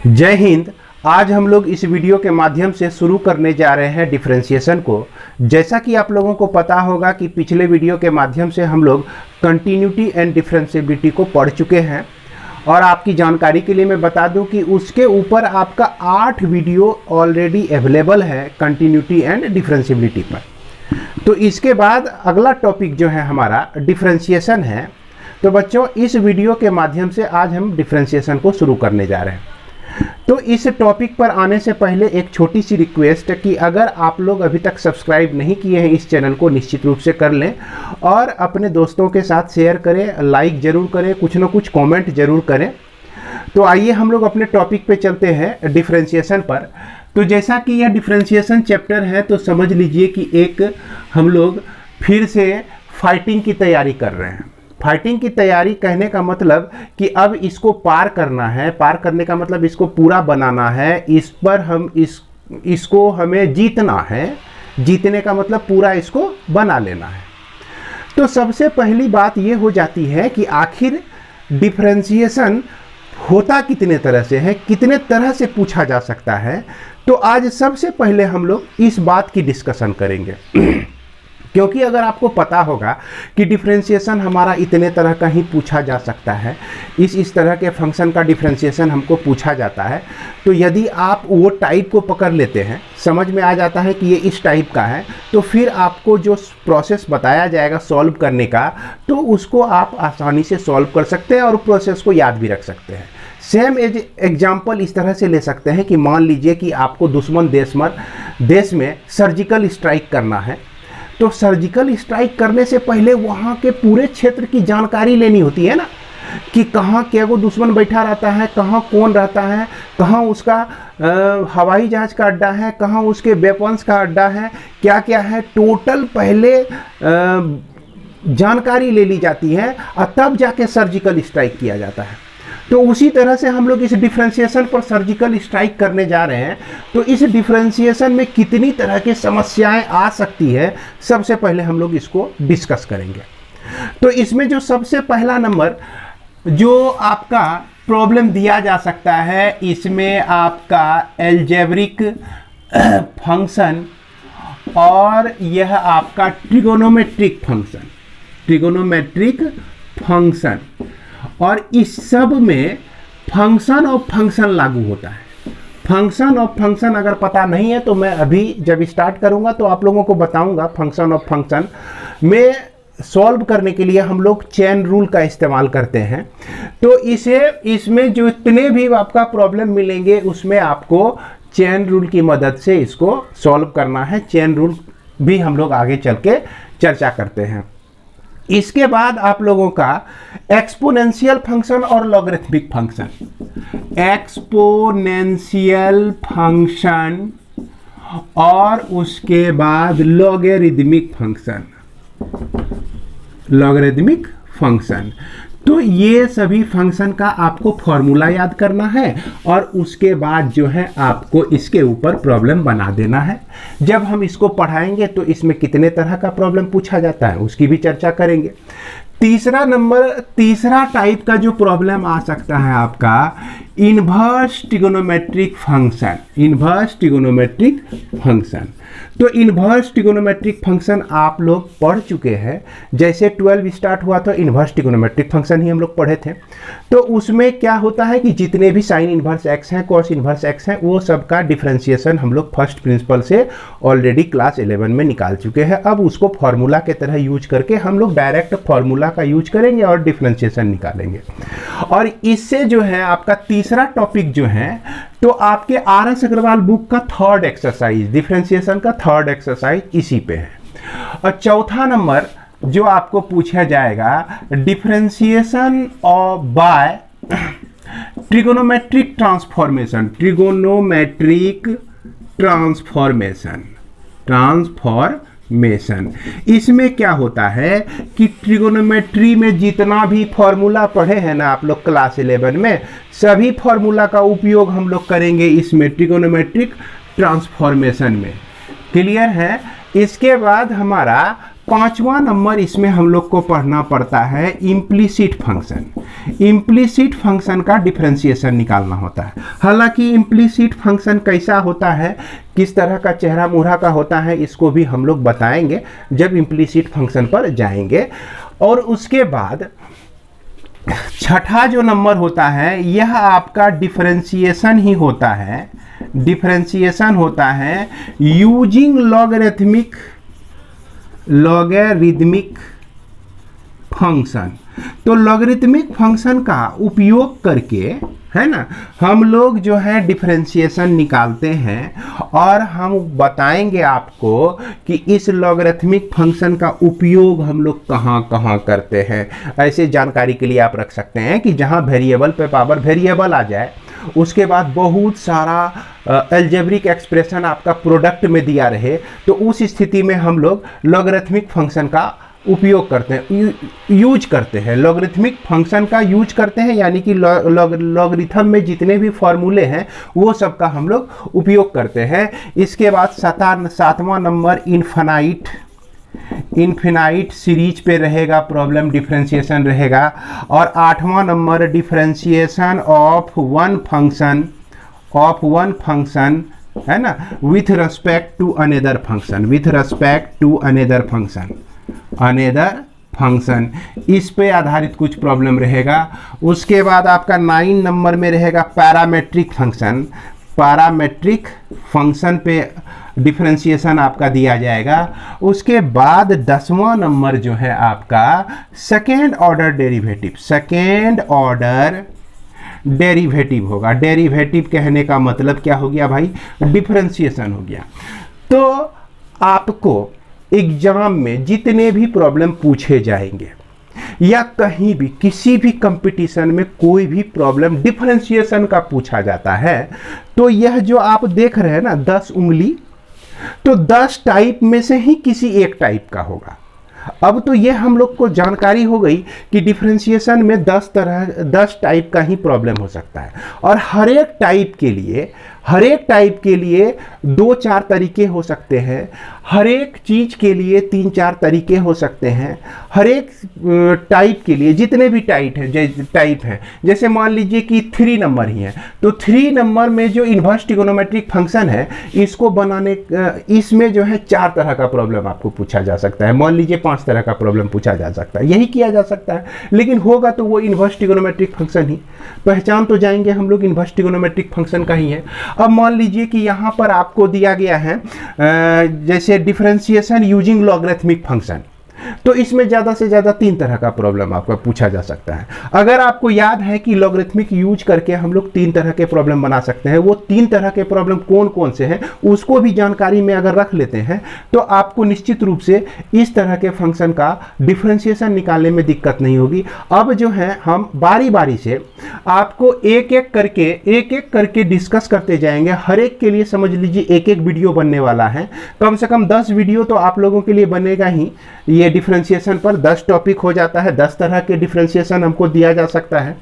जय हिंद। आज हम लोग इस वीडियो के माध्यम से शुरू करने जा रहे हैं डिफरेंशिएशन को। जैसा कि आप लोगों को पता होगा कि पिछले वीडियो के माध्यम से हम लोग कंटिन्यूटी एंड डिफरेंशिएबिलिटी को पढ़ चुके हैं और आपकी जानकारी के लिए मैं बता दूं कि उसके ऊपर आपका 8 वीडियो ऑलरेडी अवेलेबल है कंटिन्यूटी एंड डिफरेंशिएबिलिटी पर। तो इसके बाद अगला टॉपिक जो है हमारा डिफरेंशिएशन है। तो बच्चों, इस वीडियो के माध्यम से आज हम डिफरेंशिएशन को शुरू करने जा रहे हैं। तो इस टॉपिक पर आने से पहले एक छोटी सी रिक्वेस्ट है कि अगर आप लोग अभी तक सब्सक्राइब नहीं किए हैं इस चैनल को निश्चित रूप से कर लें और अपने दोस्तों के साथ शेयर करें, लाइक ज़रूर करें, कुछ ना कुछ कमेंट ज़रूर करें। तो आइए हम लोग अपने टॉपिक पे चलते हैं डिफरेंशिएशन पर। तो जैसा कि यह डिफरेंशिएशन चैप्टर है तो समझ लीजिए कि एक हम लोग फिर से फाइटिंग की तैयारी कर रहे हैं। फाइटिंग की तैयारी कहने का मतलब कि अब इसको पार करना है। पार करने का मतलब इसको पूरा बनाना है, इस पर हम इसको हमें जीतना है। जीतने का मतलब पूरा इसको बना लेना है। तो सबसे पहली बात ये हो जाती है कि आखिर डिफरेंशिएशन होता कितने तरह से है, कितने तरह से पूछा जा सकता है। तो आज सबसे पहले हम लोग इस बात की डिस्कशन करेंगे क्योंकि अगर आपको पता होगा कि डिफरेंशिएशन हमारा इतने तरह का ही पूछा जा सकता है, इस तरह के फंक्शन का डिफरेंशिएशन हमको पूछा जाता है, तो यदि आप वो टाइप को पकड़ लेते हैं, समझ में आ जाता है कि ये इस टाइप का है, तो फिर आपको जो प्रोसेस बताया जाएगा सॉल्व करने का, तो उसको आप आसानी से सॉल्व कर सकते हैं और प्रोसेस को याद भी रख सकते हैं। सेम एग्जाम्पल इस तरह से ले सकते हैं कि मान लीजिए कि आपको दुश्मन देश में सर्जिकल स्ट्राइक करना है। तो सर्जिकल स्ट्राइक करने से पहले वहाँ के पूरे क्षेत्र की जानकारी लेनी होती है ना, कि कहाँ क्या वो दुश्मन बैठा रहता है, कहाँ कौन रहता है, कहाँ उसका हवाई जहाज का अड्डा है, कहाँ उसके वेपन्स का अड्डा है, क्या क्या है, टोटल पहले जानकारी ले ली जाती है और तब जाके सर्जिकल स्ट्राइक किया जाता है। तो उसी तरह से हम लोग इस डिफरेंशिएशन पर सर्जिकल स्ट्राइक करने जा रहे हैं। तो इस डिफरेंशिएशन में कितनी तरह की समस्याएं आ सकती है, सबसे पहले हम लोग इसको डिस्कस करेंगे। तो इसमें जो सबसे पहला नंबर जो आपका प्रॉब्लम दिया जा सकता है, इसमें आपका एल्जेब्रिक फंक्शन और यह आपका ट्रिगोनोमेट्रिक फंक्शन और इस सब में फंक्शन ऑफ फंक्शन लागू होता है। फंक्शन ऑफ फंक्शन अगर पता नहीं है तो मैं अभी जब स्टार्ट करूंगा तो आप लोगों को बताऊंगा। फंक्शन ऑफ फंक्शन में सॉल्व करने के लिए हम लोग चेन रूल का इस्तेमाल करते हैं। तो इसमें जो इतने भी आपका प्रॉब्लम मिलेंगे उसमें आपको चेन रूल की मदद से इसको सॉल्व करना है। चेन रूल भी हम लोग आगे चल के चर्चा करते हैं। इसके बाद आप लोगों का एक्सपोनेंशियल फंक्शन और लॉगरिथमिक फंक्शन, एक्सपोनेंशियल फंक्शन और उसके बाद लॉगरिथमिक फंक्शन। तो ये सभी फंक्शन का आपको फॉर्मूला याद करना है और उसके बाद जो है आपको इसके ऊपर प्रॉब्लम बना देना है। जब हम इसको पढ़ाएंगे तो इसमें कितने तरह का प्रॉब्लम पूछा जाता है उसकी भी चर्चा करेंगे। तीसरा टाइप का जो प्रॉब्लम आ सकता है आपका इन्वर्स ट्रिगोनोमेट्रिक फंक्शन। तो इन्वर्स ट्रिगोनोमेट्रिक फंक्शन आप लोग पढ़ चुके हैं। जैसे 12 स्टार्ट हुआ तो इन्वर्स ट्रिगोनोमेट्रिक फंक्शन ही हम लोग पढ़े थे। तो उसमें क्या होता है कि जितने भी साइन इन्वर्स एक्स हैं, कॉस इन्वर्स एक्स हैं, वो सबका डिफरेंशिएशन हम लोग फर्स्ट प्रिंसिपल से ऑलरेडी क्लास 11 में निकाल चुके हैं। अब उसको फॉर्मूला के तरह यूज करके हम लोग डायरेक्ट फॉर्मूला का यूज करेंगे और डिफरेंशिएशन निकालेंगे। और इससे जो है आपका तीसरा टॉपिक जो है तो आपके RS अग्रवाल बुक का थर्ड एक्सरसाइज, डिफरेंशिएशन का थर्ड एक्सरसाइज इसी पे है। और चौथा नंबर जो आपको पूछा जाएगा differentiation of by trigonometric transformation. इसमें क्या होता है कि ट्रिगोनोमेट्री में जितना भी फॉर्मूला पढ़े हैं ना आप लोग क्लास 11 में, सभी फॉर्मूला का उपयोग हम लोग करेंगे इसमें ट्रिगोनोमेट्रिक ट्रांसफॉर्मेशन में। क्लियर है? इसके बाद हमारा पांचवा नंबर इसमें हम लोग को पढ़ना पड़ता है इम्प्लिसिट फंक्शन। इम्प्लिसिट फंक्शन का डिफरेंशिएशन निकालना होता है। हालांकि इम्प्लिसिट फंक्शन कैसा होता है, किस तरह का चेहरा मुहरा का होता है, इसको भी हम लोग बताएंगे जब इम्प्लिसिट फंक्शन पर जाएंगे। और उसके बाद छठा जो नंबर होता है यह आपका डिफरेंशिएशन ही होता है। डिफरेंशिएशन होता है यूजिंग लॉगरिथमिक फंक्शन। तो लॉगरिथमिक फंक्शन का उपयोग करके, है ना, हम लोग जो है डिफरेंशिएशन निकालते हैं। और हम बताएंगे आपको कि इस लॉगरिथमिक फंक्शन का उपयोग हम लोग कहाँ कहाँ करते हैं। ऐसे जानकारी के लिए आप रख सकते हैं कि जहाँ वेरिएबल पे पावर वेरिएबल आ जाए, उसके बाद बहुत सारा अलजेब्रिक एक्सप्रेशन आपका प्रोडक्ट में दिया रहे, तो उस स्थिति में हम लोग लॉगरिथमिक फंक्शन का उपयोग करते हैं, यूज करते हैं। लॉगरिथमिक फंक्शन का यूज करते हैं, यानी कि लॉगरिथम में जितने भी फॉर्मूले हैं वो सब का हम लोग उपयोग करते हैं। इसके बाद सातवां नंबर इनफिनाइट सीरीज पे रहेगा, प्रॉब्लम डिफरेंशिएशन रहेगा। और आठवां number differentiation of one function, है ना, with respect to another function, इस पे आधारित कुछ प्रॉब्लम रहेगा। उसके बाद आपका 9 नंबर में रहेगा पैरामेट्रिक फंक्शन पे डिफरेंशिएशन आपका दिया जाएगा। उसके बाद 10वां नंबर जो है आपका सेकेंड ऑर्डर डेरिवेटिव होगा। डेरिवेटिव कहने का मतलब क्या हो गया भाई, डिफरेंशिएशन हो गया। तो आपको एग्जाम में जितने भी प्रॉब्लम पूछे जाएंगे या कहीं भी किसी भी कंपटीशन में कोई भी प्रॉब्लम डिफरेंशिएशन का पूछा जाता है, तो यह जो आप देख रहे हैं ना 10 उंगली, तो 10 टाइप में से ही किसी एक टाइप का होगा। अब तो ये हम लोग को जानकारी हो गई कि डिफरेंशिएशन में 10 टाइप का ही प्रॉब्लम हो सकता है। और हर एक टाइप के लिए 2-4 तरीके हो सकते हैं, हर एक चीज के लिए 3-4 तरीके हो सकते हैं। हर एक टाइप के लिए जितने भी टाइप हैं, जैसे मान लीजिए कि 3 नंबर ही है, तो 3 नंबर में जो इन्वर्स ट्रिगोनोमेट्रिक फंक्शन है, इसको बनाने, इसमें जो है 4 तरह का प्रॉब्लम आपको पूछा जा सकता है। मान लीजिए 5 तरह का प्रॉब्लम पूछा जा सकता है, यही किया जा सकता है। लेकिन होगा तो वो इन्वर्स ट्रिगोनोमेट्रिक फंक्शन ही, पहचान तो जाएंगे हम लोग इन्वर्स ट्रिगोनोमेट्रिक फंक्शन का ही है। अब मान लीजिए कि यहाँ पर आपको दिया गया है जैसे डिफरेंशिएशन यूजिंग लॉगरिथमिक फंक्शन, तो इसमें ज़्यादा से ज़्यादा 3 तरह का प्रॉब्लम आपका पूछा जा सकता है। अगर आपको याद है कि लॉगरिथमिक यूज करके हम लोग 3 तरह के प्रॉब्लम बना सकते हैं, वो 3 तरह के प्रॉब्लम कौन कौन से हैं उसको भी जानकारी में अगर रख लेते हैं, तो आपको निश्चित रूप से इस तरह के फंक्शन का डिफरेंशिएशन निकालने में दिक्कत नहीं होगी। अब जो है हम बारी बारी से आपको एक एक करके डिस्कस करते जाएंगे। हर एक के लिए समझ लीजिए एक वीडियो बनने वाला है, कम से कम 10 वीडियो तो आप लोगों के लिए बनेगा ही। ये डिफरेंशिएशन पर 10 टॉपिक हो जाता है, 10 तरह के डिफरेंशिएशन हमको दिया जा सकता है,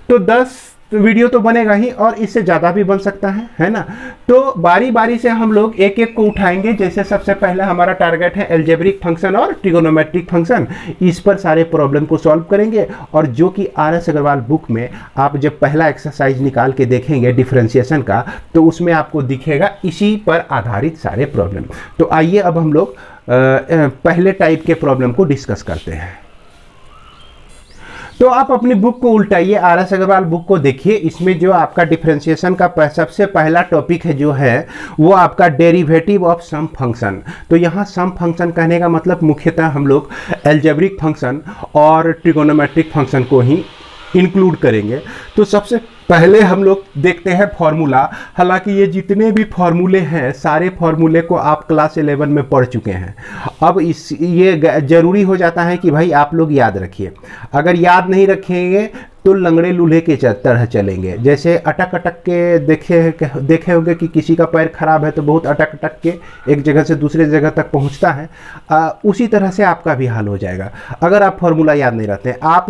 तो 10 वीडियो तो बनेगा ही, और इससे ज़्यादा भी बन सकता है ना। तो बारी बारी से हम लोग एक एक को उठाएंगे। जैसे सबसे पहले हमारा टारगेट है अलजेब्रिक फंक्शन और ट्रिगोनोमेट्रिक फंक्शन, इस पर सारे प्रॉब्लम को सॉल्व करेंगे। और जो कि RS अग्रवाल बुक में आप जब पहला एक्सरसाइज निकाल के देखेंगे डिफरेंशिएशन का, तो उसमें आपको दिखेगा इसी पर आधारित सारे प्रॉब्लम। तो आइए अब हम लोग पहले टाइप के प्रॉब्लम को डिस्कस करते हैं। तो आप अपनी बुक को उल्टाइए, RS अग्रवाल बुक को देखिए। इसमें जो आपका डिफरेंशिएशन का सबसे पहला टॉपिक है जो है वो आपका डेरिवेटिव ऑफ सम फंक्शन। तो यहाँ सम फंक्शन कहने का मतलब मुख्यतः हम लोग अलजेब्रिक फंक्शन और ट्रिगोनोमेट्रिक फंक्शन को ही इंक्लूड करेंगे। तो सबसे पहले हम लोग देखते हैं फॉर्मूला। हालांकि ये जितने भी फॉर्मूले हैं सारे फॉर्मूले को आप क्लास 11 में पढ़ चुके हैं। अब ये ज़रूरी हो जाता है कि भाई आप लोग याद रखिए। अगर याद नहीं रखेंगे तो लंगड़े लूल्हे के तरह चलेंगे। जैसे अटक अटक के देखे होंगे कि किसी का पैर खराब है तो बहुत अटक अटक के एक जगह से दूसरे जगह तक पहुंचता है, उसी तरह से आपका भी हाल हो जाएगा। अगर आप फॉर्मूला याद नहीं रखते, आप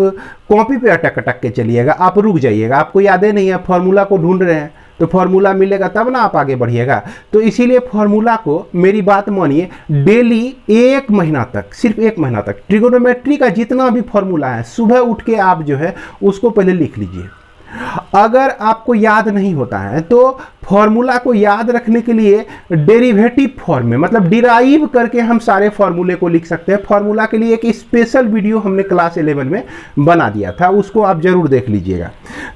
कॉपी पे अटक अटक के चलिएगा, आप रुक जाइएगा। आपको याद नहीं है, फॉर्मूला को ढूंढ रहे हैं तो फॉर्मूला मिलेगा तब ना आप आगे बढ़िएगा। तो इसीलिए फॉर्मूला को, मेरी बात मानिए, डेली 1 महीना तक, सिर्फ 1 महीना तक ट्रिगोनोमेट्री का जितना भी फॉर्मूला है सुबह उठ के आप जो है उसको पहले लिख लीजिए। अगर आपको याद नहीं होता है तो फॉर्मूला को याद रखने के लिए डेरिवेटिव फॉर्म में, मतलब डिराइव करके हम सारे फॉर्मूले को लिख सकते हैं। फॉर्मूला के लिए एक स्पेशल वीडियो हमने क्लास 11 में बना दिया था, उसको आप जरूर देख लीजिएगा।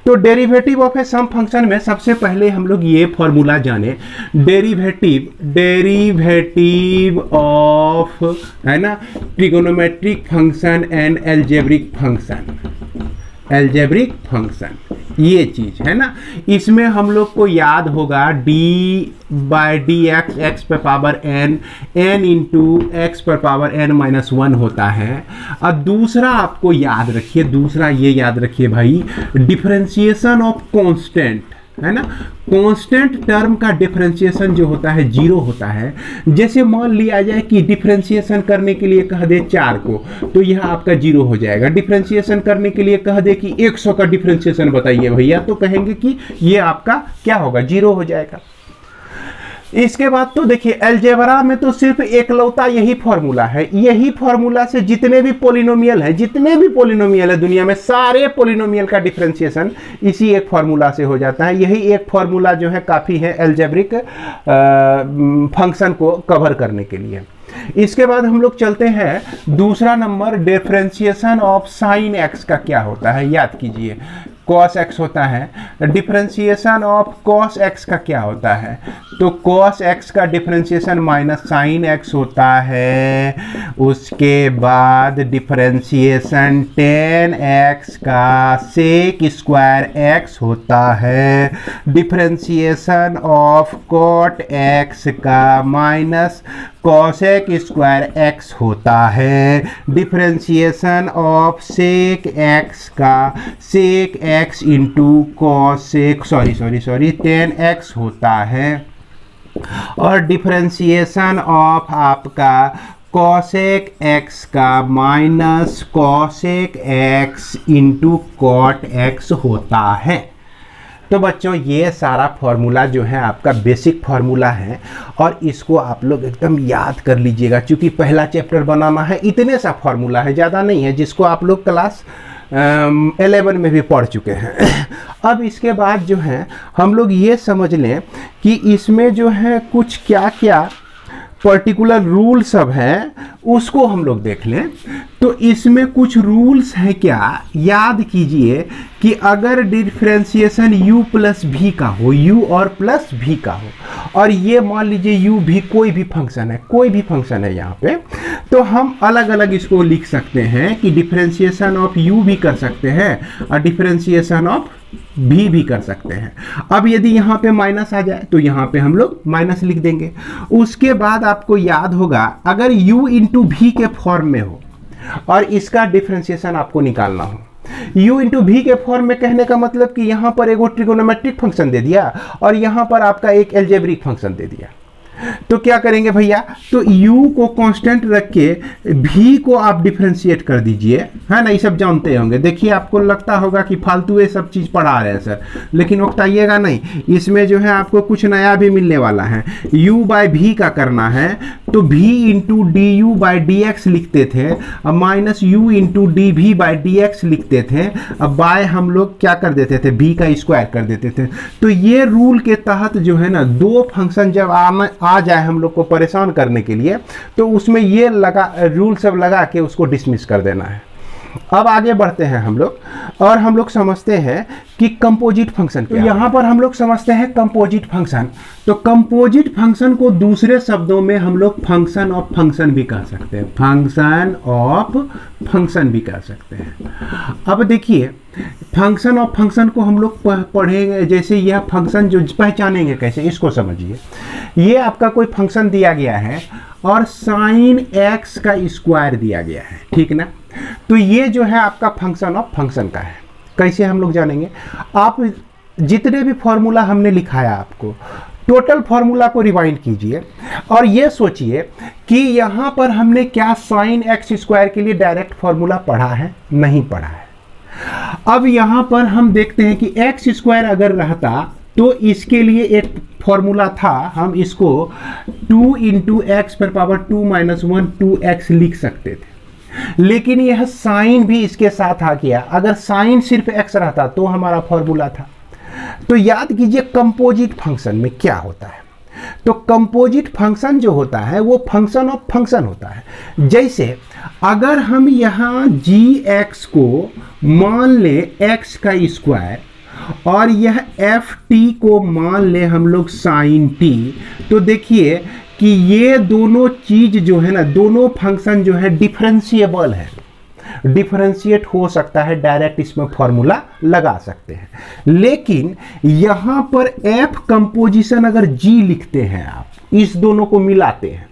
तो derivative of a sum function में सबसे पहले हम लोग ये फॉर्मूला जाने, डेरिवेटिव ऑफ, है ना, trigonometric function and algebraic function, algebraic function, ये चीज है ना। इसमें हम लोग को याद होगा d/dx x पर power n, n into x पर पावर n-1 होता है। और दूसरा आपको याद रखिए, दूसरा ये याद रखिए भाई, डिफरेंशिएशन ऑफ कांस्टेंट, है ना। कांस्टेंट टर्म का डिफरेंशिएशन जो होता है 0 होता है। जैसे मान लिया जाए कि डिफरेंशिएशन करने के लिए कह दे 4 को, तो यह आपका 0 हो जाएगा। डिफरेंशिएशन करने के लिए कह दे कि 100 का डिफरेंशिएशन बताइए भैया, तो कहेंगे कि ये आपका क्या होगा, 0 हो जाएगा। इसके बाद तो देखिए अलजेब्रा में तो सिर्फ एकलौता यही फॉर्मूला है। यही फॉर्मूला से जितने भी पोलिनोमियल है, जितने भी पोलिनोमियल है दुनिया में, सारे पोलिनोमियल का डिफरेंशिएशन इसी एक फॉर्मूला से हो जाता है। यही एक फॉर्मूला जो है काफ़ी है अलजेब्रिक फंक्शन को कवर करने के लिए। इसके बाद हम लोग चलते हैं दूसरा number, differentiation of sine x का क्या होता है, याद कीजिए। cos x होता है, डिफरेंशिएशन ऑफ cos x का क्या होता है, तो cos x का डिफरेंशिएशन माइनस साइन x होता है। उसके बाद डिफरेंशिएशन tan x का sec स्क्वायर x होता है। डिफरेंशिएशन ऑफ cot x का माइनस cosec स्क्वायर x होता है। डिफरेंशिएशन ऑफ sec x का sec x into cosec tan x होता है। और डिफरेंशिएशन ऑफ आपका cosec x का minus cosec x into cot x होता है। तो बच्चों ये सारा फार्मूला जो है आपका बेसिक फार्मूला है और इसको आप लोग एकदम याद कर लीजिएगा, क्योंकि पहला चैप्टर बनाना है। इतने सा फार्मूला है, ज़्यादा नहीं है, जिसको आप लोग क्लास 11 में भी पढ़ चुके हैं। अब इसके बाद जो है हम लोग ये समझ लें कि इसमें जो है कुछ क्या क्या पर्टिकुलर रूल सब हैं, उसको हम लोग देख लें। तो इसमें कुछ रूल्स हैं क्या, याद कीजिए कि अगर डिफरेंशिएशन u प्लस भी का हो, u और प्लस भी का हो, और ये मान लीजिए u भी कोई भी फंक्शन है, कोई भी फंक्शन है यहाँ पे, तो हम अलग अलग इसको लिख सकते हैं कि डिफरेंशिएशन ऑफ u भी कर सकते हैं और डिफरेंशिएशन ऑफ भी कर सकते हैं। अब यदि यहाँ पे माइनस आ जाए तो यहाँ पे हम लोग माइनस लिख देंगे। उसके बाद आपको याद होगा अगर u इंटू भी के फॉर्म में हो और इसका डिफरेंशिएशन आपको निकालना हो, u इंटू भी के फॉर्म में कहने का मतलब कि यहाँ पर एक ट्रिगोनोमेट्रिक फंक्शन दे दिया और यहाँ पर आपका एक एल्जेब्रिक फंक्शन दे दिया, तो क्या करेंगे भैया, तो u को कांस्टेंट रख के v को आप डिफरेंशिएट कर दीजिए, है ना। ये सब जानते होंगे। देखिए आपको लगता होगा कि फालतू ये सब चीज़ पढ़ा रहे हैं सर, लेकिन उकताइएगा नहीं, इसमें जो है आपको कुछ नया भी मिलने वाला है। u बाय v का करना है तो v into d u by d x लिखते थे, अब minus u into d v by d x लिखते थे, अब बाय हम लोग क्या कर देते थे, v का स्क्वायर कर देते थे। तो ये रूल के तहत जो है ना, दो फंक्शन जब आ जाए हम लोग को परेशान करने के लिए, तो उसमें ये रूल सब लगा के उसको डिसमिस कर देना है। अब आगे बढ़ते हैं हम लोग और हम लोग समझते हैं कि कंपोजिट फंक्शन क्या है। तो यहाँ पर हम लोग समझते हैं कंपोजिट फंक्शन। तो कंपोजिट फंक्शन को दूसरे शब्दों में हम लोग फंक्शन ऑफ फंक्शन भी कह सकते हैं, फंक्शन ऑफ फंक्शन भी कह सकते हैं। अब देखिए फंक्शन ऑफ फंक्शन को हम लोग पढ़ेंगे, जैसे यह फंक्शन जो पहचानेंगे कैसे, इसको समझिए। ये आपका कोई फंक्शन दिया गया है और साइन एक्स का स्क्वायर दिया गया है, ठीक ना। तो ये जो है आपका फंक्शन ऑफ फंक्शन का है। कैसे हम लोग जानेंगे, आप जितने भी फॉर्मूला हमने लिखाया आपको, टोटल फॉर्मूला को रिवाइंड कीजिए और ये सोचिए कि यहाँ पर हमने क्या साइन एक्स स्क्वायर के लिए डायरेक्ट फॉर्मूला पढ़ा है, नहीं पढ़ा है। अब यहाँ पर हम देखते हैं कि एक्स स्क्वायर अगर रहता तो इसके लिए एक फॉर्मूला था, हम इसको 2 इंटू एक्स पर पावर 2 माइनस 1 2x लिख सकते थे, लेकिन यह साइन भी इसके साथ आ गया। अगर साइन सिर्फ x रहता तो हमारा फॉर्मूला था। तो याद कीजिए कंपोजिट फंक्शन में क्या होता है। तो कंपोजिट फंक्शन जो होता है वो फंक्शन ऑफ फंक्शन होता है। जैसे अगर हम यहाँ gx को मान ले x का स्क्वायर और यह एफ टी को मान ले हम लोग साइन टी, तो देखिए कि ये दोनों चीज जो है ना, दोनों फंक्शन जो है डिफरेंशिएबल है, डिफरेंशिएट हो सकता है, डायरेक्ट इसमें फॉर्मूला लगा सकते हैं। लेकिन यहां पर एफ कंपोजिशन अगर जी लिखते हैं आप, इस दोनों को मिलाते हैं,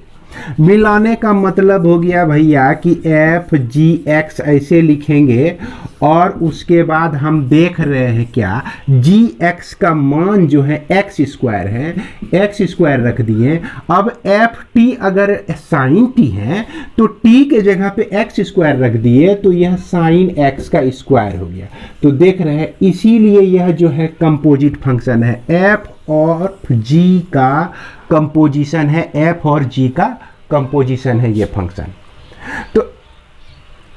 मिलाने का मतलब हो गया भैया कि एफ जी एक्स ऐसे लिखेंगे और उसके बाद हम देख रहे हैं क्या, जी एक्स का मान जो है एक्स स्क्वायर है, एक्स स्क्वायर रख दिए। अब एफ टी अगर साइन टी है तो टी के जगह पे एक्स स्क्वायर रख दिए, तो यह साइन एक्स का स्क्वायर हो गया। तो देख रहे हैं, इसीलिए यह जो है कंपोजिट फंक्शन है, एफ और जी का कंपोजिशन है, एफ और जी का कंपोजिशन है ये फंक्शन। तो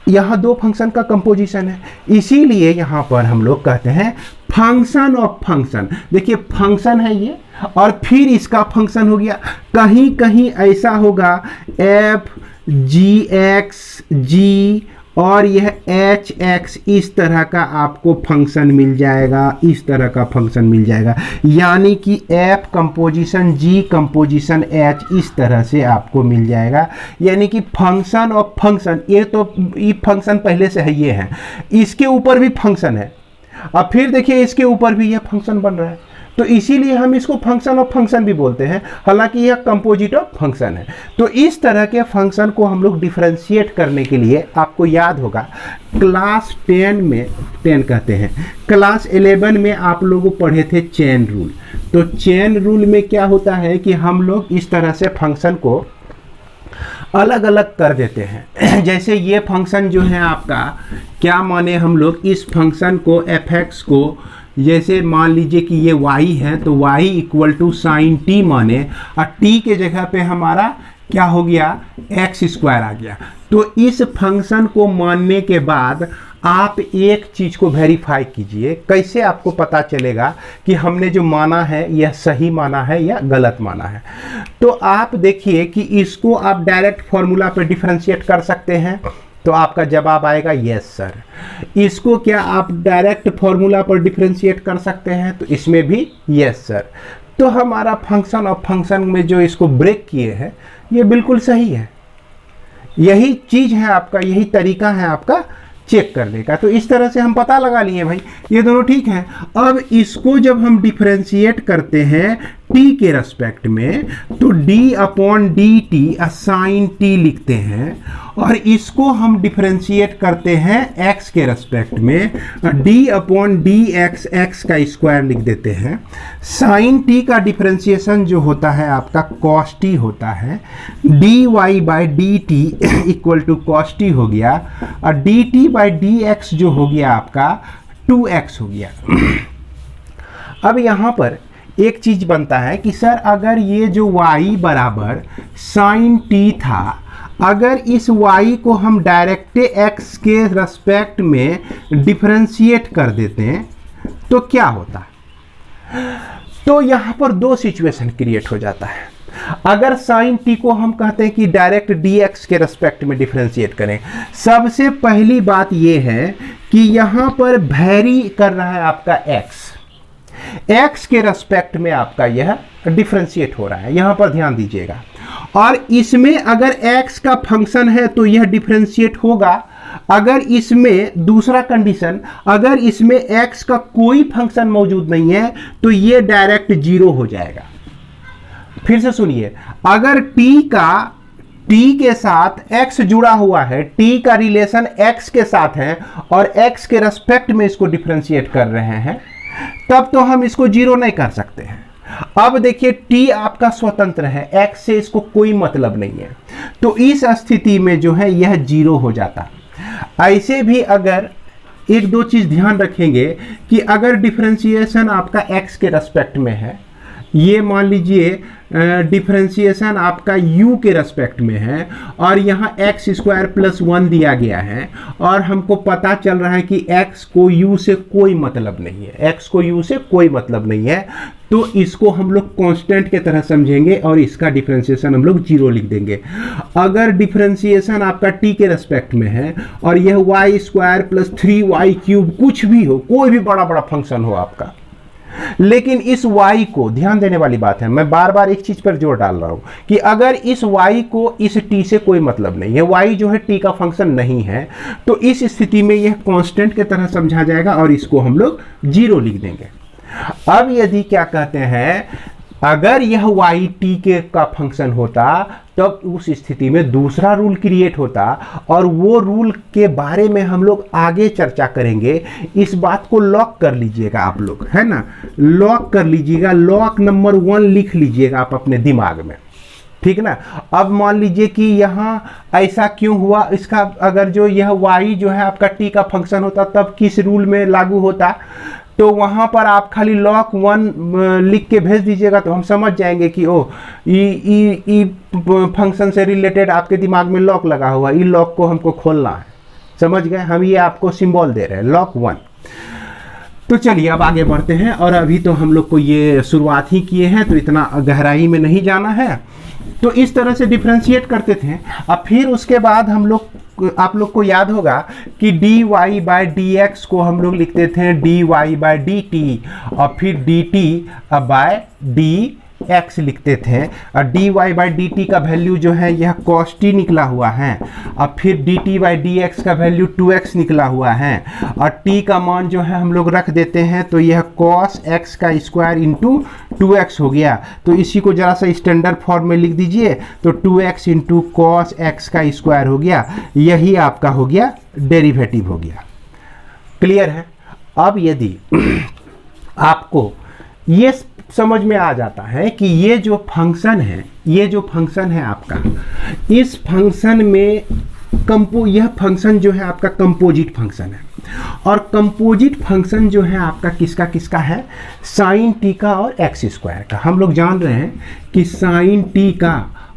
यहां दो फंक्शन का कंपोजिशन है, इसीलिए यहां पर हम लोग कहते हैं फंक्शन ऑफ फंक्शन। देखिए फंक्शन है ये और फिर इसका फंक्शन हो गया। कहीं कहीं ऐसा होगा एफ जी एक्स जी और यह एच एक्स, इस तरह का आपको फंक्शन मिल जाएगा, इस तरह का फंक्शन मिल जाएगा। यानी कि एफ कंपोजिशन जी कंपोजिशन एच, इस तरह से आपको मिल जाएगा। यानी कि फंक्शन ऑफ फंक्शन, ये तो ये फंक्शन पहले से है, ये है, इसके ऊपर भी फंक्शन है, अब फिर देखिए इसके ऊपर भी यह फंक्शन बन रहा है। तो इसीलिए हम इसको फंक्शन ऑफ फंक्शन भी बोलते हैं, हालांकि यह कंपोजिट ऑफ फंक्शन है। तो इस तरह के फंक्शन को हम लोग डिफरेंशिएट करने के लिए, आपको याद होगा क्लास 10 में, 10 कहते हैं, क्लास 11 में आप लोग पढ़े थे चेन रूल। तो चेन रूल में क्या होता है कि हम लोग इस तरह से फंक्शन को अलग अलग कर देते हैं। जैसे ये फंक्शन जो है आपका, क्या माने हम लोग इस फंक्शन को एफ एक्स को, जैसे मान लीजिए कि ये y है तो y equal to sine t माने, और t के जगह पे हमारा क्या हो गया, एक्स स्क्वायर आ गया। तो इस फंक्शन को मानने के बाद आप एक चीज को वेरीफाई कीजिए, कैसे आपको पता चलेगा कि हमने जो माना है यह सही माना है या गलत माना है। तो आप देखिए कि इसको आप डायरेक्ट फॉर्मूला पे डिफरेंशिएट कर सकते हैं, तो आपका जवाब आएगा यस सर। इसको क्या आप डायरेक्ट फॉर्मूला पर डिफरेंशिएट कर सकते हैं, तो इसमें भी यस सर। तो हमारा फंक्शन ऑफ फंक्शन में जो इसको ब्रेक किए हैं ये बिल्कुल सही है। यही चीज है आपका, यही तरीका है आपका चेक करने का। तो इस तरह से हम पता लगा लिए भाई ये दोनों ठीक हैं। अब इसको जब हम डिफरेंशिएट करते हैं t के रेस्पेक्ट में, तो d upon d t sine t लिखते हैं, और इसको हम डिफरेंशिएट करते हैं x के रेस्पेक्ट में, d upon D x, x का स्क्वायर लिख देते हैं। साइन t का डिफरेंशिएशन जो होता है आपका कॉस t होता है, dy by d t equal to cos t हो गया, और dt बाई डी एक्स जो हो गया आपका 2x हो गया। अब यहाँ पर एक चीज बनता है कि सर अगर ये जो y बराबर साइन टी था, अगर इस y को हम डायरेक्ट x के रेस्पेक्ट में डिफरेंशिएट कर देते हैं तो क्या होता है। तो यहाँ पर दो सिचुएशन क्रिएट हो जाता है। अगर साइन टी को हम कहते हैं कि डायरेक्ट dx के रेस्पेक्ट में डिफरेंशिएट करें, सबसे पहली बात यह है कि यहाँ पर वैरी कर रहा है आपका x के रेस्पेक्ट में आपका यह डिफरेंशिएट हो रहा है, यहां पर ध्यान दीजिएगा। और इसमें अगर x का फंक्शन है तो यह डिफरेंशिएट होगा। अगर इसमें दूसरा कंडीशन, अगर इसमें x का कोई फंक्शन मौजूद नहीं है तो यह डायरेक्ट जीरो हो जाएगा। फिर से सुनिए, अगर t के साथ x जुड़ा हुआ है, t का रिलेशन x के साथ है और x के रेस्पेक्ट में इसको डिफरेंशिएट कर रहे हैं, तब तो हम इसको जीरो नहीं कर सकते हैं। अब देखिए t आपका स्वतंत्र है, x से इसको कोई मतलब नहीं है, तो इस स्थिति में जो है यह जीरो हो जाता। ऐसे भी अगर एक दो चीज़ ध्यान रखेंगे कि अगर डिफरेंशिएशन आपका x के रेस्पेक्ट में है, ये मान लीजिए डिफरेंशिएशन आपका u के रेस्पेक्ट में है और यहाँ एक्स स्क्वायर प्लस 1 दिया गया है और हमको पता चल रहा है कि x को u से कोई मतलब नहीं है, x को u से कोई मतलब नहीं है, तो इसको हम लोग कांस्टेंट के तरह समझेंगे और इसका डिफरेंशिएशन हम लोग 0 लिख देंगे। अगर डिफरेंशिएशन आपका t के रेस्पेक्ट में है और यह y square plus 3y cube कुछ भी हो, कोई भी बड़ा बड़ा फंक्शन हो आपका, लेकिन इस y को, ध्यान देने वाली बात है, मैं बार बार एक चीज पर जोर डाल रहा हूं कि अगर इस y को इस t से कोई मतलब नहीं है, y जो है t का फंक्शन नहीं है, तो इस स्थिति में यह कांस्टेंट की तरह समझा जाएगा और इसको हम लोग 0 लिख देंगे। अब यदि क्या कहते हैं, अगर यह y t के का फंक्शन होता तब उस स्थिति में दूसरा रूल क्रिएट होता और वो रूल के बारे में हम लोग आगे चर्चा करेंगे। इस बात को लॉक कर लीजिएगा आप लोग, है ना, लॉक कर लीजिएगा, लॉक नंबर 1 लिख लीजिएगा आप अपने दिमाग में, ठीक ना। अब मान लीजिए कि यहाँ ऐसा क्यों हुआ, इसका अगर जो यह y जो है आपका t का फंक्शन होता तब किस रूल में लागू होता, तो वहाँ पर आप खाली लॉक 1 लिख के भेज दीजिएगा तो हम समझ जाएंगे कि ओ ई फंक्शन से रिलेटेड आपके दिमाग में लॉक लगा हुआ, ई लॉक को हमको खोलना है, समझ गए, हम ये आपको सिंबल दे रहे हैं लॉक 1। तो चलिए अब आगे बढ़ते हैं, और अभी तो हम लोग को ये शुरुआत ही किए हैं तो इतना गहराई में नहीं जाना है। तो इस तरह से डिफरेंशिएट करते थे। अब फिर उसके बाद हम लोग, आप लोग को याद होगा कि dy बाई डी एक्स को हम लोग लिखते थे dy बाई डी टी, और फिर dt बाय डी एक्स लिखते थे, और dy बाई डी टी का वैल्यू जो है यह cos t निकला हुआ है, और फिर dt बाई डी एक्स का वैल्यू 2x निकला हुआ है, और t का मान जो है हम लोग रख देते हैं तो यह cos x का स्क्वायर इंटू 2x हो गया। तो इसी को जरा सा स्टैंडर्ड फॉर्म में लिख दीजिए, तो 2x इंटू कॉस एक्स का स्क्वायर हो गया, यही आपका हो गया डेरिवेटिव हो गया। क्लियर है। अब यदि आपको ये समझ में आ जाता है कि ये जो फंक्शन है, ये जो फंक्शन है आपका, इस फंक्शन में यह फंक्शन जो है आपका कंपोजिट फंक्शन है, और कंपोजिट फंक्शन जो है आपका किसका किसका है, साइन टी का और एक्स स्क्वायर का। हम लोग जान रहे हैं कि साइन टी का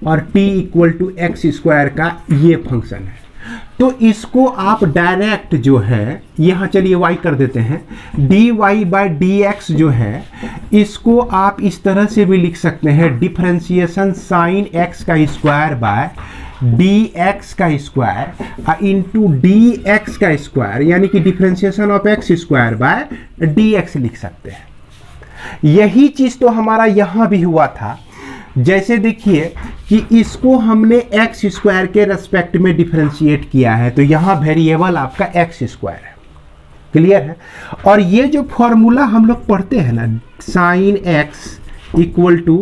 और t equal to x square का ये फंक्शन है। तो इसको आप डायरेक्ट जो है, यहाँ चलिए y कर देते हैं, dy बाई डी एक्स जो है इसको आप इस तरह से भी लिख सकते हैं, डिफरेंशिएशन साइन x का स्क्वायर बाय डी एक्स का स्क्वायर इंटू डी एक्स का स्क्वायर, यानी कि differentiation of x square by D x लिख सकते हैं। यही चीज़ तो हमारा यहाँ भी हुआ था। जैसे देखिए कि इसको हमने एक्स स्क्वायर के रेस्पेक्ट में डिफरेंशिएट किया है, तो यहाँ वेरिएबल आपका एक्स स्क्वायर है। क्लियर है। और ये जो फॉर्मूला हम लोग पढ़ते हैं ना, sine x equal to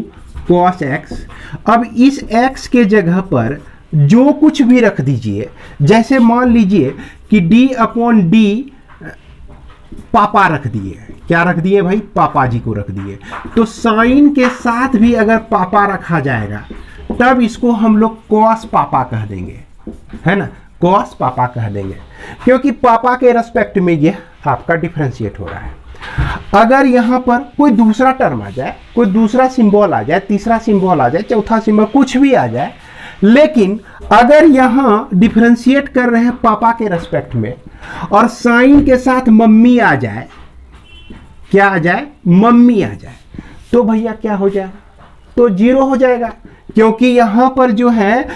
cos x, अब इस एक्स के जगह पर जो कुछ भी रख दीजिए, जैसे मान लीजिए कि d अपॉन डी पापा रख दिए, क्या रख दिए भाई, पापा जी को रख दिए, तो साइन के साथ भी अगर पापा रखा जाएगा तब इसको हम लोग कॉस पापा कह देंगे, है ना, कॉस पापा कह देंगे, क्योंकि पापा के रेस्पेक्ट में ये आपका डिफरेंशिएट हो रहा है। अगर यहाँ पर कोई दूसरा टर्म आ जाए, कोई दूसरा सिंबल आ जाए, तीसरा सिंबल आ जाए, चौथा सिंबल कुछ भी आ जाए, लेकिन अगर यहाँ डिफरेंशिएट कर रहे हैं पापा के रेस्पेक्ट में और साइन के साथ मम्मी आ जाए, क्या आ जाए, मम्मी आ जाए, तो भैया क्या हो जाए, तो 0 हो जाएगा, क्योंकि यहाँ पर जो है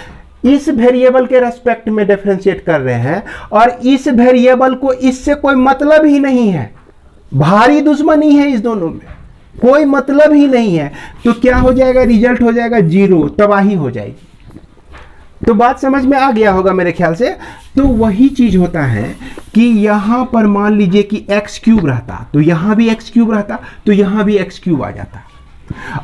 इस वेरिएबल के रेस्पेक्ट में डिफरेंशिएट कर रहे हैं और इस वेरिएबल को इससे कोई मतलब ही नहीं है, भारी दुश्मनी है इस दोनों में, कोई मतलब ही नहीं है, तो क्या हो जाएगा, रिजल्ट हो जाएगा 0, तबाही हो जाएगी। तो बात समझ में आ गया होगा मेरे ख्याल से। तो वही चीज होता है कि यहां पर मान लीजिए कि एक्स क्यूब रहता तो यहां भी एक्स क्यूब रहता, तो यहां भी एक्स क्यूब आ जाता।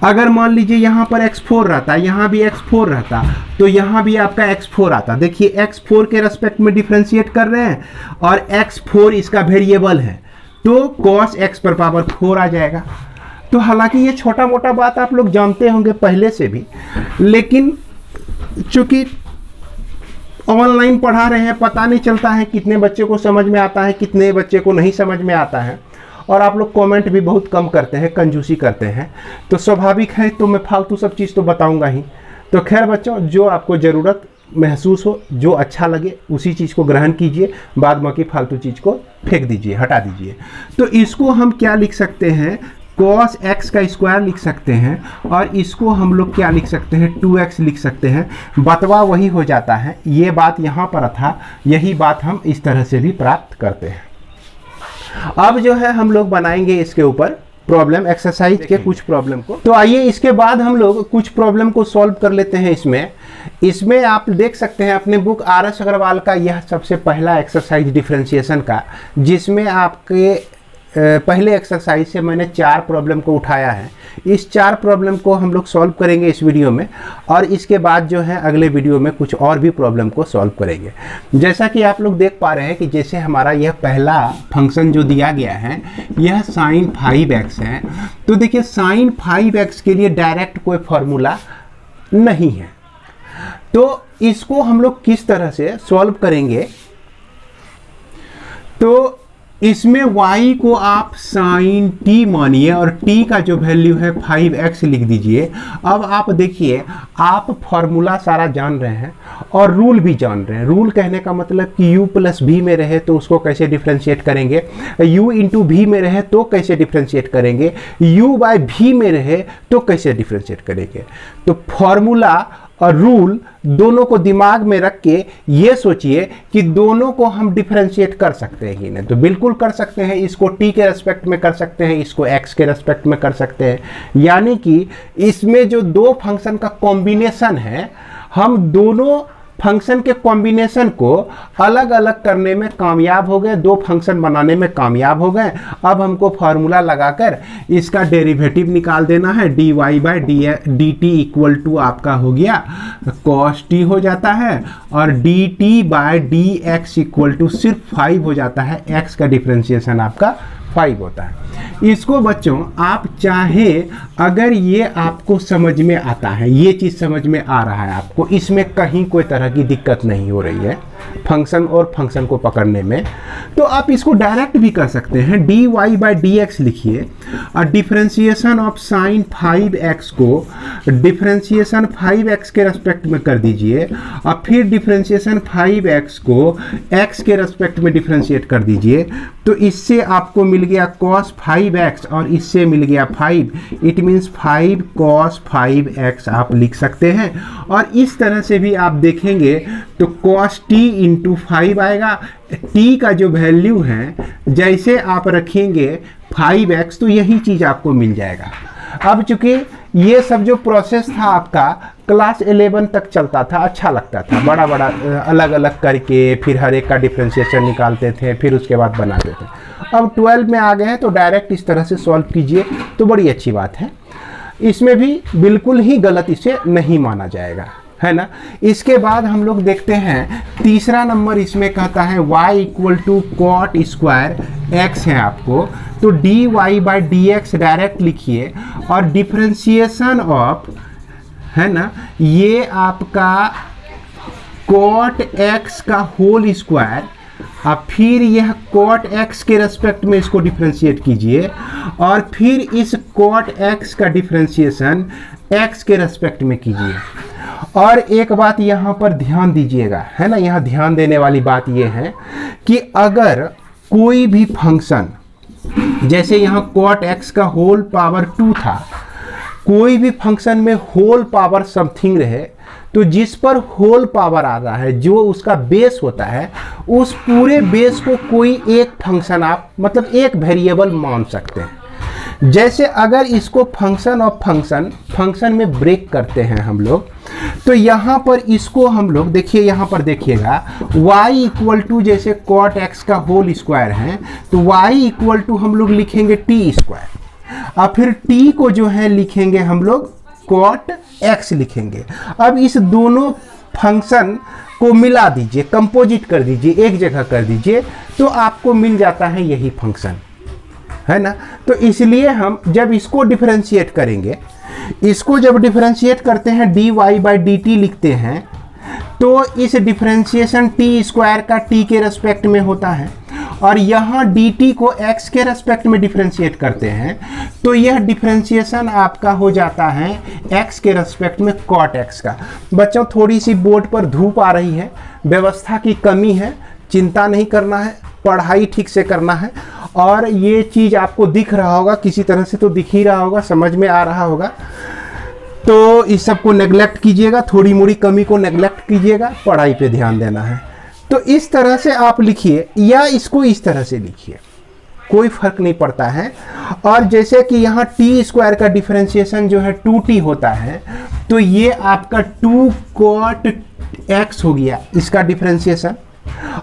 अगर मान लीजिए यहां पर x4 रहता, यहां भी x4 रहता, तो यहां भी आपका x4 आता। देखिए x4 के रेस्पेक्ट में डिफरेंशिएट कर रहे हैं और x4 इसका वेरिएबल है, तो cos x पर पावर 4 आ जाएगा। तो हालांकि ये छोटा मोटा बात आप लोग जानते होंगे पहले से भी, लेकिन चूंकि ऑनलाइन पढ़ा रहे हैं, पता नहीं चलता है कितने बच्चे को समझ में आता है, कितने बच्चे को नहीं समझ में आता है। और आप लोग कमेंट भी बहुत कम करते हैं, कंजूसी करते हैं, तो स्वाभाविक है, तो मैं फालतू सब चीज़ तो बताऊंगा ही। तो खैर बच्चों, जो आपको ज़रूरत महसूस हो, जो अच्छा लगे उसी चीज़ को ग्रहण कीजिए, बाद बाकी फालतू चीज़ को फेंक दीजिए, हटा दीजिए। तो इसको हम क्या लिख सकते हैं, cos x का स्क्वायर लिख सकते हैं, और इसको हम लोग क्या लिख सकते हैं, 2x लिख सकते हैं। बतवा वही हो जाता है, ये बात यहाँ पर था, यही बात हम इस तरह से भी प्राप्त करते हैं। अब जो है हम लोग बनाएंगे इसके ऊपर प्रॉब्लम, एक्सरसाइज के कुछ प्रॉब्लम को। तो आइए इसके बाद हम लोग कुछ प्रॉब्लम को सॉल्व कर लेते हैं। इसमें आप देख सकते हैं अपने बुक RS अग्रवाल का यह सबसे पहला एक्सरसाइज डिफरेंशिएशन का, जिसमें आपके पहले एक्सरसाइज से मैंने 4 प्रॉब्लम को उठाया है। इस 4 प्रॉब्लम को हम लोग सॉल्व करेंगे इस वीडियो में, और इसके बाद जो है अगले वीडियो में कुछ और भी प्रॉब्लम को सॉल्व करेंगे। जैसा कि आप लोग देख पा रहे हैं कि जैसे हमारा यह पहला फंक्शन जो दिया गया है यह sin 5x है। तो देखिए sin 5x के लिए डायरेक्ट कोई फॉर्मूला नहीं है, तो इसको हम लोग किस तरह से सॉल्व करेंगे। तो इसमें y को आप sin t मानिए और t का जो वैल्यू है 5x लिख दीजिए। अब आप देखिए, आप फॉर्मूला सारा जान रहे हैं और रूल भी जान रहे हैं। रूल कहने का मतलब कि u प्लस v में रहे तो उसको कैसे डिफ्रेंशिएट करेंगे, u इंटू v में रहे तो कैसे डिफ्रेंशिएट करेंगे, u बाय v में रहे तो कैसे डिफ्रेंशिएट करेंगे। तो फॉर्मूला और रूल दोनों को दिमाग में रख के ये सोचिए कि दोनों को हम डिफरेंशिएट कर सकते हैं कि नहीं। तो बिल्कुल कर सकते हैं, इसको t के रेस्पेक्ट में कर सकते हैं, इसको x के रेस्पेक्ट में कर सकते हैं। यानी कि इसमें जो 2 फंक्शन का कॉम्बिनेशन है, हम दोनों फंक्शन के कॉम्बिनेशन को अलग अलग करने में कामयाब हो गए, 2 फंक्शन बनाने में कामयाब हो गए। अब हमको फार्मूला लगाकर इसका डेरिवेटिव निकाल देना है। dy by dt equal to आपका हो गया cos t हो जाता है, और dt by dx equal to सिर्फ 5 हो जाता है। x का डिफ्रेंशिएशन आपका 5 होता है। इसको बच्चों आप चाहे, अगर ये आपको समझ में आता है, ये चीज़ समझ में आ रहा है आपको, इसमें कहीं कोई तरह की दिक्कत नहीं हो रही है फंक्शन और फंक्शन को पकड़ने में, तो आप इसको डायरेक्ट भी कर सकते हैं। dy बाई dx लिखिए और डिफ्रेंशिएशन ऑफ sin 5x को डिफ्रेंशिएशन 5x के रेस्पेक्ट में कर दीजिए, और फिर डिफ्रेंशिएशन 5x को x के रेस्पेक्ट में डिफ्रेंशिएट कर दीजिए। तो इससे आपको मिल गया cos 5x और इससे मिल गया 5, इट मीन्स 5 cos 5x आप लिख सकते हैं। और इस तरह से भी आप देखेंगे तो cos t इंटू 5 आएगा। t का जो वैल्यू है जैसे आप रखेंगे 5x तो यही चीज़ आपको मिल जाएगा। अब चूंकि ये सब जो प्रोसेस था आपका क्लास 11 तक चलता था, अच्छा लगता था, बड़ा बड़ा अलग अलग करके फिर हर एक का डिफ्रेंशिएशन निकालते थे, फिर उसके बाद बनाते थे। अब 12 में आ गए हैं तो डायरेक्ट इस तरह से सॉल्व कीजिए तो बड़ी अच्छी बात है। इसमें भी बिल्कुल ही गलत इसे नहीं माना जाएगा, है ना। इसके बाद हम लोग देखते हैं तीसरा नंबर, इसमें कहता है y equal to cot square x है आपको, तो dy बाई dx डायरेक्ट लिखिए और डिफ्रेंशिएशन ऑफ, है ना, ये आपका कॉट x का होल स्क्वायर, अब फिर यह कॉट x के रेस्पेक्ट में इसको डिफ्रेंशिएट कीजिए, और फिर इस कॉट x का डिफ्रेंशिएशन x के रेस्पेक्ट में कीजिए। और एक बात यहाँ पर ध्यान दीजिएगा, है ना, यहाँ ध्यान देने वाली बात ये है कि अगर कोई भी फंक्शन, जैसे यहाँ कॉट x का होल पावर 2 था, कोई भी फंक्शन में होल पावर समथिंग रहे, तो जिस पर होल पावर आ रहा है, जो उसका बेस होता है, उस पूरे बेस को कोई एक फंक्शन आप, मतलब एक वेरिएबल मान सकते हैं। जैसे अगर इसको फंक्शन ऑफ फंक्शन में ब्रेक करते हैं हम लोग, तो यहाँ पर इसको हम लोग देखिए, यहाँ पर देखिएगा y इक्वल टू जैसे कॉट x का होल स्क्वायर है, तो y इक्वल टू हम लोग लिखेंगे t स्क्वायर, और फिर t को जो है लिखेंगे हम लोग कॉट x लिखेंगे। अब इस दोनों फंक्शन को मिला दीजिए, कंपोजिट कर दीजिए, एक जगह कर दीजिए, तो आपको मिल जाता है यही फंक्शन, है ना। तो इसलिए हम जब इसको डिफरेंशिएट करेंगे, इसको जब डिफरेंशिएट करते हैं dy बाई dt लिखते हैं, तो इस डिफरेंशिएशन टी स्क्वायर का टी के रेस्पेक्ट में होता है और यहाँ dt को x के रेस्पेक्ट में डिफरेंशिएट करते हैं, तो यह डिफरेंशिएशन आपका हो जाता है x के रेस्पेक्ट में cot x का। बच्चों थोड़ी सी बोर्ड पर धूप आ रही है, व्यवस्था की कमी है, चिंता नहीं करना है, पढ़ाई ठीक से करना है। और ये चीज़ आपको दिख रहा होगा, किसी तरह से तो दिख ही रहा होगा, समझ में आ रहा होगा, तो इस सब को नेगलेक्ट कीजिएगा, थोड़ी मोड़ी कमी को नेगलेक्ट कीजिएगा, पढ़ाई पे ध्यान देना है। तो इस तरह से आप लिखिए या इसको इस तरह से लिखिए, कोई फर्क नहीं पड़ता है। और जैसे कि यहाँ टी स्क्वायर का डिफरेंशिएशन जो है 2t होता है, तो ये आपका 2 cot x हो गया इसका डिफरेंशिएशन,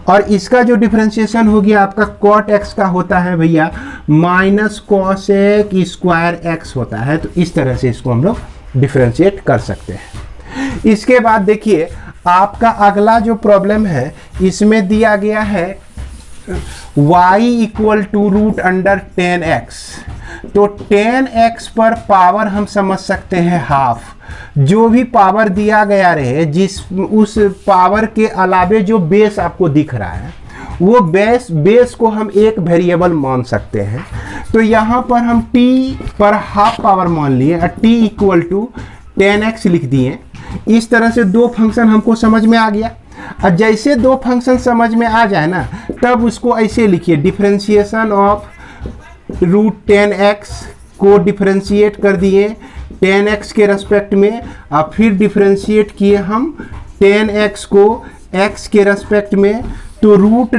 और इसका जो डिफरेंशिएशन हो गया आपका cot x का होता है भैया माइनस cosec स्क्वायर x होता है। तो इस तरह से इसको हम लोग डिफरेंशिएट कर सकते हैं। इसके बाद देखिए आपका अगला जो प्रॉब्लम है, इसमें दिया गया है y equal to root under 10x। तो 10x पर पावर हम समझ सकते हैं हाफ, जो भी पावर दिया गया रहे जिस उस पावर के अलावे जो बेस आपको दिख रहा है वो बेस को हम एक वेरिएबल मान सकते हैं। तो यहाँ पर हम t पर हाफ पावर मान लिए और t इक्वल टू 10x लिख दिए। इस तरह से दो फंक्शन हमको समझ में आ गया। और जैसे दो फंक्शन समझ में आ जाए ना, तब उसको ऐसे लिखिए, डिफरेंशिएशन ऑफ रूट 10x को डिफरेंशिएट कर दिए 10x के रेस्पेक्ट में, और फिर डिफरेंशिएट किए हम 10x को x के रेस्पेक्ट में। तो रूट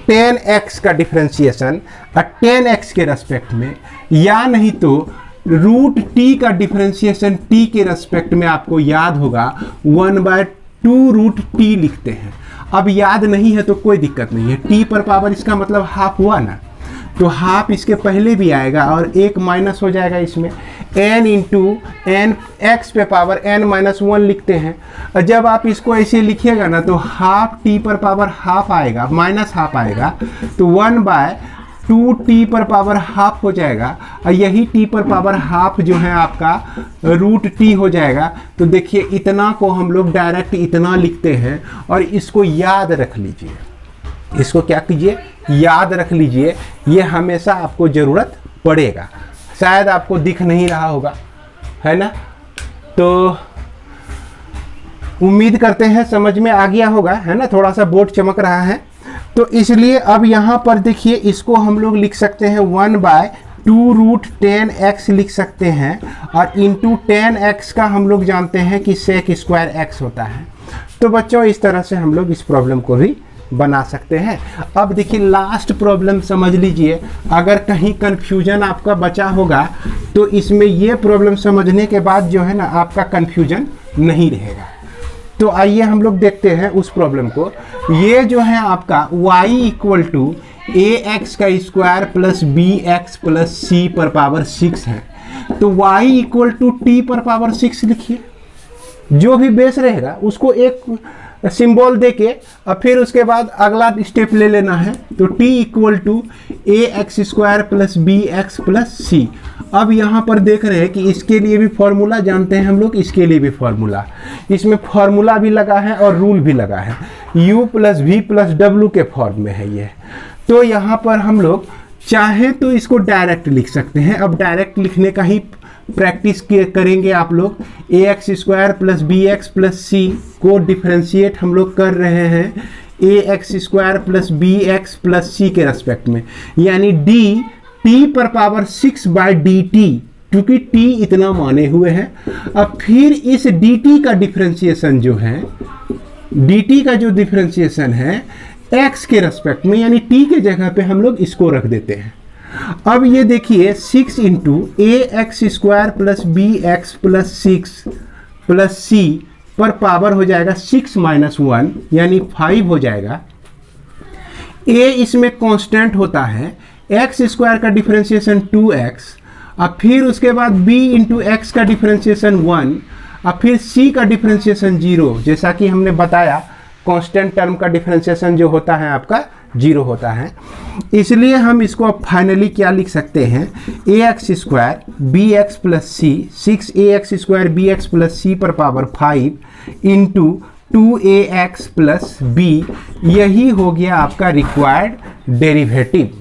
10x का डिफरेंशिएशन 10x के रेस्पेक्ट में, या नहीं तो रूट t का डिफरेंशिएशन t के रेस्पेक्ट में आपको याद होगा 1/2 रूट t लिखते हैं। अब याद नहीं है तो कोई दिक्कत नहीं है, t पर पावर इसका मतलब हाफ हुआ ना, तो हाफ इसके पहले भी आएगा और एक माइनस हो जाएगा इसमें, n इंटू एन एक्स पे पावर n-1 लिखते हैं। और जब आप इसको ऐसे लिखिएगा ना तो हाफ t पर पावर हाफ आएगा, माइनस हाफ आएगा, तो 1/2 t पर पावर हाफ हो जाएगा, और यही t पर पावर हाफ जो है आपका रूट t हो जाएगा। तो देखिए इतना को हम लोग डायरेक्ट इतना लिखते हैं, और इसको याद रख लीजिए, इसको क्या कीजिए, याद रख लीजिए, ये हमेशा आपको ज़रूरत पड़ेगा। शायद आपको दिख नहीं रहा होगा, है ना, तो उम्मीद करते हैं समझ में आ गया होगा, है ना, थोड़ा सा बोर्ड चमक रहा है। तो इसलिए अब यहाँ पर देखिए इसको हम लोग लिख सकते हैं 1/2 रूट 10x लिख सकते हैं, और इंटू 10x का हम लोग जानते हैं कि सेक स्क्वायर x होता है। तो बच्चों इस तरह से हम लोग इस प्रॉब्लम को भी बना सकते हैं। अब देखिए लास्ट प्रॉब्लम समझ लीजिए, अगर कहीं कन्फ्यूजन आपका बचा होगा तो इसमें ये प्रॉब्लम समझने के बाद जो है ना आपका कन्फ्यूजन नहीं रहेगा। तो आइए हम लोग देखते हैं उस प्रॉब्लम को। ये जो है आपका y इक्वल टू ax का square plus bx plus c पर पावर 6 है। तो y इक्वल टू t पर पावर 6 लिखिए, जो भी बेस रहेगा उसको एक सिंबल देके, और फिर उसके बाद अगला स्टेप ले लेना है। तो t equal to ax square plus bx plus c। अब यहाँ पर देख रहे हैं कि इसके लिए भी फॉर्मूला जानते हैं हम लोग, इसके लिए भी फॉर्मूला, इसमें फॉर्मूला भी लगा है और रूल भी लगा है, u plus v plus w के फॉर्म में है ये। तो यहाँ पर हम लोग चाहें तो इसको डायरेक्ट लिख सकते हैं। अब डायरेक्ट लिखने का ही प्रैक्टिस करेंगे आप लोग। ax square plus bx plus c को डिफरेंशिएट हम लोग कर रहे हैं ax square plus bx plus c के रेस्पेक्ट में, यानी d t पर पावर 6/dt, क्योंकि t इतना माने हुए हैं। अब फिर इस dt का डिफरेंशिएशन जो है, dt का जो डिफरेंशिएशन है x के रेस्पेक्ट में, यानी t के जगह पे हम लोग इसको रख देते हैं। अब ये देखिए 6 into ax square plus bx plus 6 plus c पर पावर हो जाएगा 6-1 यानी 5 हो जाएगा। a इसमें कांस्टेंट होता है, x स्क्वायर का डिफरेंशिएशन 2x, और फिर उसके बाद b इंटू एक्स का डिफरेंशिएशन 1, और फिर c का डिफरेंशिएशन 0। जैसा कि हमने बताया कांस्टेंट टर्म का डिफरेंशिएशन जो होता है आपका 0 होता है। इसलिए हम इसको अब फाइनली क्या लिख सकते हैं, ax² bx plus c, 6ax² bx plus c पर power 5 into 2ax plus b, यही हो गया आपका रिक्वायर्ड डेरिवेटिव।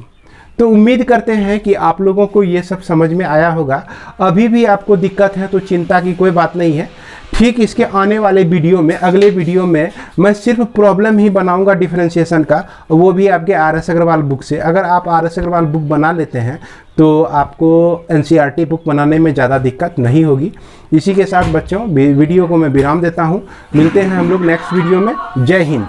तो उम्मीद करते हैं कि आप लोगों को ये सब समझ में आया होगा। अभी भी आपको दिक्कत है तो चिंता की कोई बात नहीं है। ठीक इसके आने वाले वीडियो में, अगले वीडियो में मैं सिर्फ प्रॉब्लम ही बनाऊंगा डिफरेंशिएशन का, वो भी आपके आर.एस. अग्रवाल बुक से। अगर आप आर.एस. अग्रवाल बुक बना लेते हैं तो आपको एनसीईआरटी बुक बनाने में ज़्यादा दिक्कत नहीं होगी। इसी के साथ बच्चों वीडियो को मैं विराम देता हूँ। मिलते हैं हम लोग नेक्स्ट वीडियो में। जय हिंद।